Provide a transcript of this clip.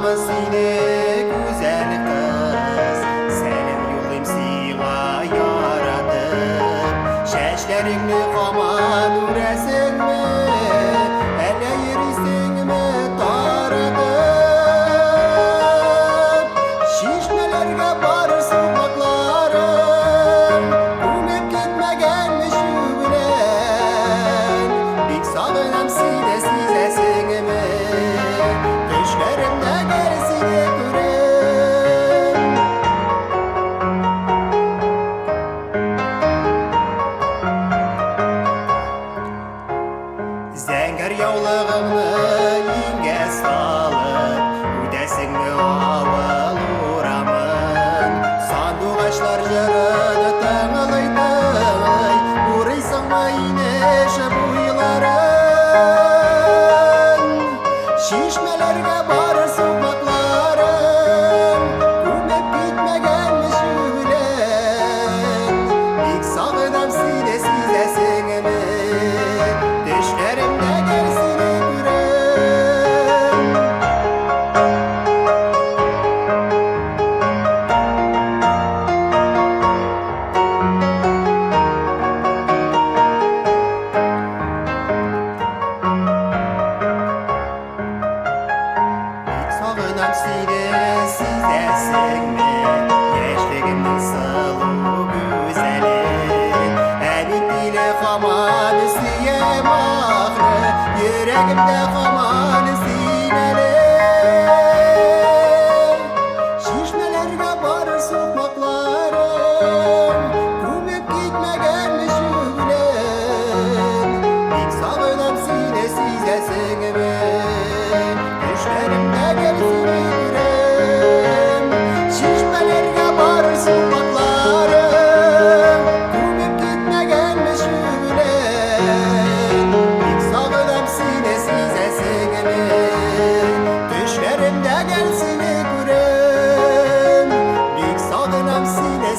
mı seni güzel kız? Senin yolum sana yaradım. Şeşlerini kaman üresin mi? Elle yerisin mi taradım? Şişmelerge barır sokaklarım. Umut gitme gelmiş yübülen. Bik sağınam size singimi. Düşlerimde gerisini görüm. Zenger yavlığımı inge salıp Üdesinmi aval uğramın Sandık açlar jırını tığılıydı Uğraysan mı ineşe buyuların Şişmelerge barır sokaklarım Ümep gitme gelmiş yübülen Bik sağınam size singimi Düşlerimde gerisini görüm. Bik sağınam size mi? Gençliğim nasıl güzeli Emin dile kaman isteyem ahre Yüreğimde kaman sineli Şişmelerge barır sokaklarım Kumip gitme gelmiş yübülen Bik sağınam size singimi Düşlerimde gerisini görüm Şişmelerge barır sokaklarım Kumip gitme gelmiş yübülen Bik sağınam size singimi Düşlerimde gerisini görüm Bik sağınam size